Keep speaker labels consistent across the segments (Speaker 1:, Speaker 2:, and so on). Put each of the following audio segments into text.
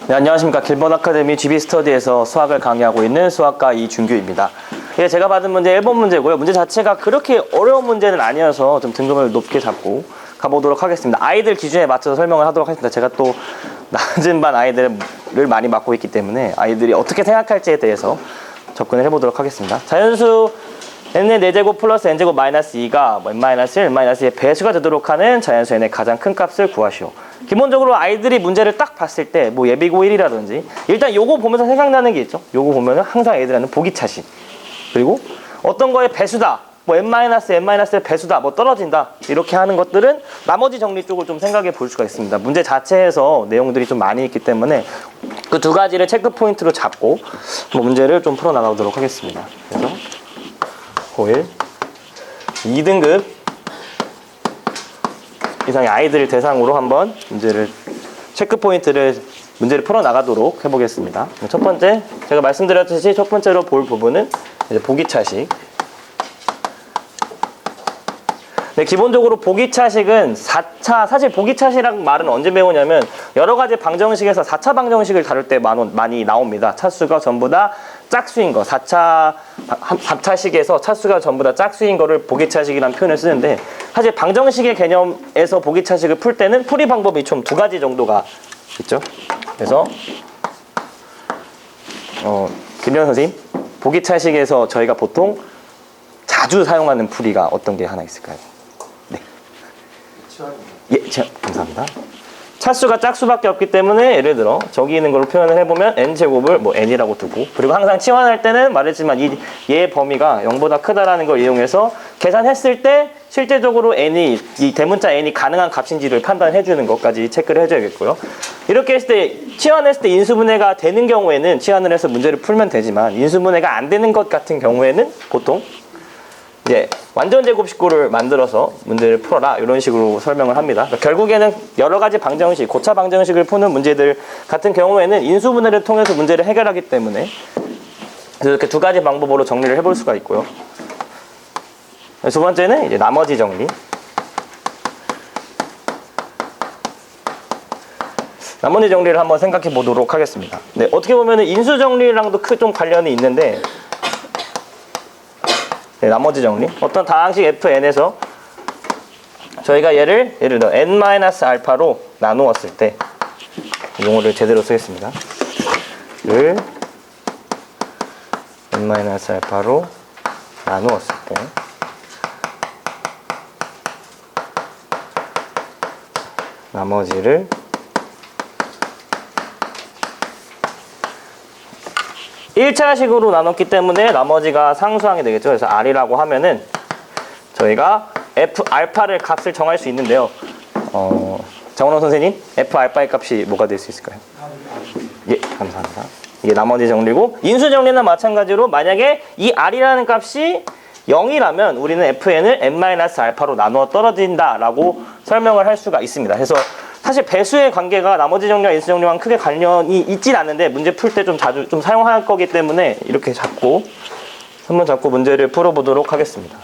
Speaker 1: 네, 안녕하십니까. 길본 아카데미 GB 스터디에서 수학을 강의하고 있는 수학과 이준규입니다. 예, 제가 받은 문제 1번 문제고요. 문제 자체가 그렇게 어려운 문제는 아니어서 좀 등급을 높게 잡고 가보도록 하겠습니다. 아이들 기준에 맞춰서 설명을 하도록 하겠습니다. 제가 또 낮은 반 아이들을 많이 맡고 있기 때문에 아이들이 어떻게 생각할지에 대해서 접근을 해보도록 하겠습니다. 자연수 n의 4제곱 플러스 n제곱 마이너스 2가 n-1, n-2의 배수가 되도록 하는 자연수 n의 가장 큰 값을 구하시오. 기본적으로 아이들이 문제를 딱 봤을 때 뭐 예비고 1이라든지 일단 요거 보면서 생각나는 게 있죠. 요거 보면은 항상 애들한테 보기차식, 그리고 어떤 거의 배수다, 뭐 n-의 배수다, 뭐 떨어진다, 이렇게 하는 것들은 나머지 정리 쪽을 좀 생각해 볼 수가 있습니다. 문제 자체에서 내용들이 좀 많이 있기 때문에 그 두 가지를 체크 포인트로 잡고 뭐 문제를 좀 풀어 나가도록 하겠습니다. 그래서 고1 2등급 이상의 아이들을 대상으로 한번 체크 포인트를 문제를 풀어 나가도록 해보겠습니다. 첫 번째, 제가 말씀드렸듯이 첫 번째로 볼 부분은 이제 보기차식. 네, 기본적으로 보기차식은 4차, 사실 보기차식이라는 말은 언제 배우냐면 여러 가지 방정식에서 4차 방정식을 다룰 때 많이 나옵니다. 차수가 전부 다 짝수인 거, 4차식에서 차수가 전부 다 짝수인 거를 보기차식이라는 표현을 쓰는데, 사실 방정식의 개념에서 보기차식을 풀 때는 풀이 방법이 좀 두 가지 정도가 있죠. 그래서 김현 선생님, 보기차식에서 저희가 보통 자주 사용하는 풀이가 어떤 게 하나 있을까요? 네. 예, 감사합니다. 차수가 짝수밖에 없기 때문에 예를 들어 저기 있는 걸로 표현을 해보면 n제곱을 뭐 n이라고 두고, 그리고 항상 치환할 때는 말했지만 얘의 범위가 0보다 크다라는 걸 이용해서 계산했을 때 실제적으로 이 대문자 n이 가능한 값인지를 판단해 주는 것까지 체크를 해줘야겠고요. 이렇게 했을 때, 치환했을 때 인수분해가 되는 경우에는 치환을 해서 문제를 풀면 되지만, 인수분해가 안 되는 것 같은 경우에는 보통 이제 완전 제곱식구를 만들어서 문제를 풀어라, 이런 식으로 설명을 합니다. 그러니까 결국에는 여러 가지 방정식, 고차 방정식을 푸는 문제들 같은 경우에는 인수분해를 통해서 문제를 해결하기 때문에 이렇게 두 가지 방법으로 정리를 해볼 수가 있고요. 두 번째는 이제 나머지 정리. 나머지 정리를 한번 생각해 보도록 하겠습니다. 네, 어떻게 보면 인수 정리랑도 좀 관련이 있는데, 네, 나머지 정리. 어떤 다항식 fn에서 저희가 예를 들어 n-알파로 나누었을 때, 용어를 제대로 쓰겠습니다. 를 n-알파로 나누었을 때 나머지를 1차식으로 나눴기 때문에 나머지가 상수항이 되겠죠. 그래서 R이라고 하면은 저희가 F알파를 값을 정할 수 있는데요. 정원호 선생님, F알파의 값이 뭐가 될 수 있을까요? 예, 감사합니다. 이게 나머지 정리고, 인수 정리는 마찬가지로 만약에 이 R이라는 값이 0이라면 우리는 FN을 n-알파로 나누어 떨어진다라고 설명을 할 수가 있습니다. 그래서 사실 배수의 관계가 나머지 정리와 인수 정리와는 크게 관련이 있진 않은데, 문제 풀 때 좀 자주 사용할 거기 때문에 이렇게 한번 잡고 문제를 풀어보도록 하겠습니다.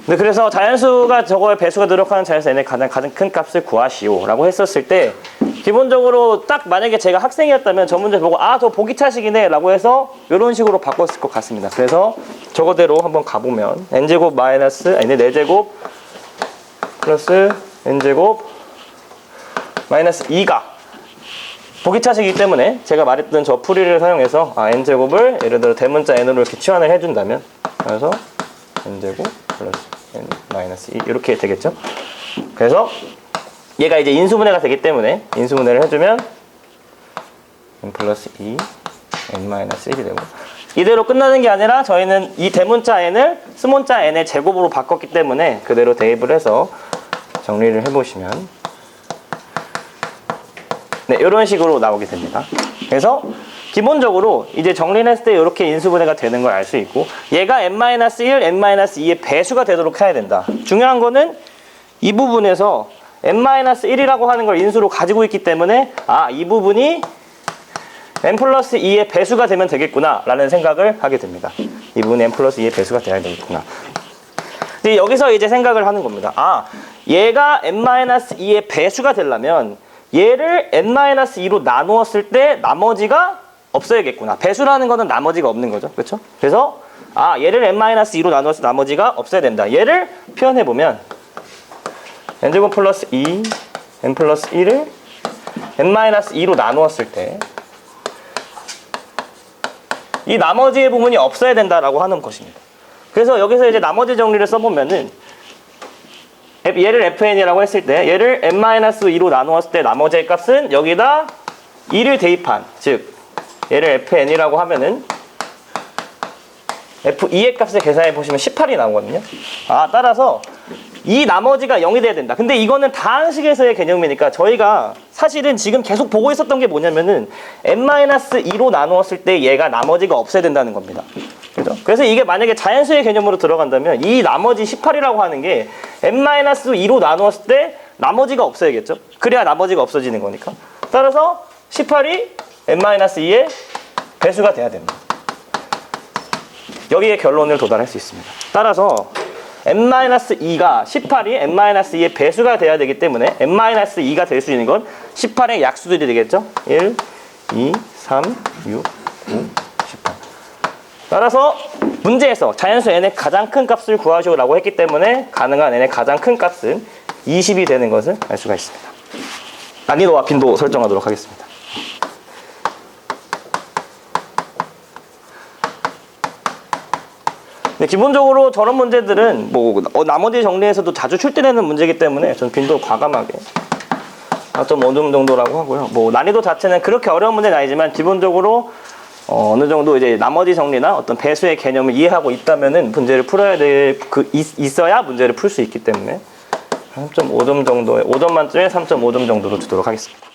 Speaker 1: 네, 그래서 자연수가 저거에 배수가 들어가는 자연수 n의 가장 큰 값을 구하시오 라고 했었을 때, 기본적으로 딱 만약에 제가 학생이었다면 저 문제 보고 저 보기차식이네 라고 해서 이런 식으로 바꿨을 것 같습니다. 그래서 저거대로 한번 가보면 n제곱 마이너스 n의 4제곱 플러스 n제곱 마이너스 2가 보기차식이기 때문에 제가 말했던 저 풀이를 사용해서 n제곱을 예를 들어 대문자 n으로 이렇게 치환을 해준다면, 그래서 n제곱 플러스 n 마이너스 2 이렇게 되겠죠. 그래서 얘가 이제 인수분해가 되기 때문에 인수분해를 해주면 n 플러스 2 n 마이너스 1이 되고, 이대로 끝나는 게 아니라 저희는 이 대문자 n을 스문자 n의 제곱으로 바꿨기 때문에 그대로 대입을 해서 정리를 해보시면 네, 이런 식으로 나오게 됩니다. 그래서 기본적으로 이제 정리를 했을 때 이렇게 인수분해가 되는 걸 알 수 있고, 얘가 n-1, n-2의 배수가 되도록 해야 된다. 중요한 거는 이 부분에서 n-1이라고 하는 걸 인수로 가지고 있기 때문에 이 부분이 n 플러스 2의 배수가 되면 되겠구나 라는 생각을 하게 됩니다. 이 부분이 n 플러스 2의 배수가 돼야 되겠구나. 근데 여기서 이제 생각을 하는 겁니다. 얘가 n-2의 배수가 되려면 얘를 n-2로 나누었을 때 나머지가 없어야겠구나. 배수라는 거는 나머지가 없는 거죠. 그렇죠? 그래서 얘를 n-2로 나누어서 나머지가 없어야 된다. 얘를 표현해보면 n제곱 플러스 2, n 플러스 1을 n-2로 나누었을 때 이 나머지의 부분이 없어야 된다라고 하는 것입니다. 그래서 여기서 이제 나머지 정리를 써보면은 얘를 fn이라고 했을 때 얘를 n-2로 나누었을 때 나머지의 값은 여기다 2를 대입한, 즉 얘를 fn이라고 하면은 f2의 값을 계산해 보시면 18이 나오거든요. 따라서 이 나머지가 0이 돼야 된다. 근데 이거는 다항식에서의 개념이니까 저희가 사실은 지금 계속 보고 있었던 게 뭐냐면은 n-2로 나누었을 때 얘가 나머지가 없어야 된다는 겁니다. 그죠? 그래서 이게 만약에 자연수의 개념으로 들어간다면 이 나머지 18이라고 하는 게 n-2로 나누었을 때 나머지가 없어야겠죠? 그래야 나머지가 없어지는 거니까. 따라서 18이 n-2의 배수가 돼야 됩니다. 여기에 결론을 도달할 수 있습니다. 따라서 n-2가 18이 n-2의 배수가 돼야 되기 때문에 n-2가 될 수 있는 건 18의 약수들이 되겠죠? 1, 2, 3, 6, 9, 18. 따라서 문제에서 자연수 n의 가장 큰 값을 구하시오라고 했기 때문에 가능한 n의 가장 큰 값은 20이 되는 것을 알 수가 있습니다. 난이도와 빈도 설정하도록 하겠습니다. 기본적으로 저런 문제들은 나머지 정리에서도 자주 출제되는 문제이기 때문에 전 빈도 과감하게 4.5점 정도라고 하고요. 난이도 자체는 그렇게 어려운 문제는 아니지만 기본적으로 어느 정도 이제 나머지 정리나 어떤 배수의 개념을 이해하고 있다면은 문제를 풀어야 있어야 문제를 풀 수 있기 때문에 3.5점 정도에 5점 만점에 3.5점 정도로 주도록 하겠습니다.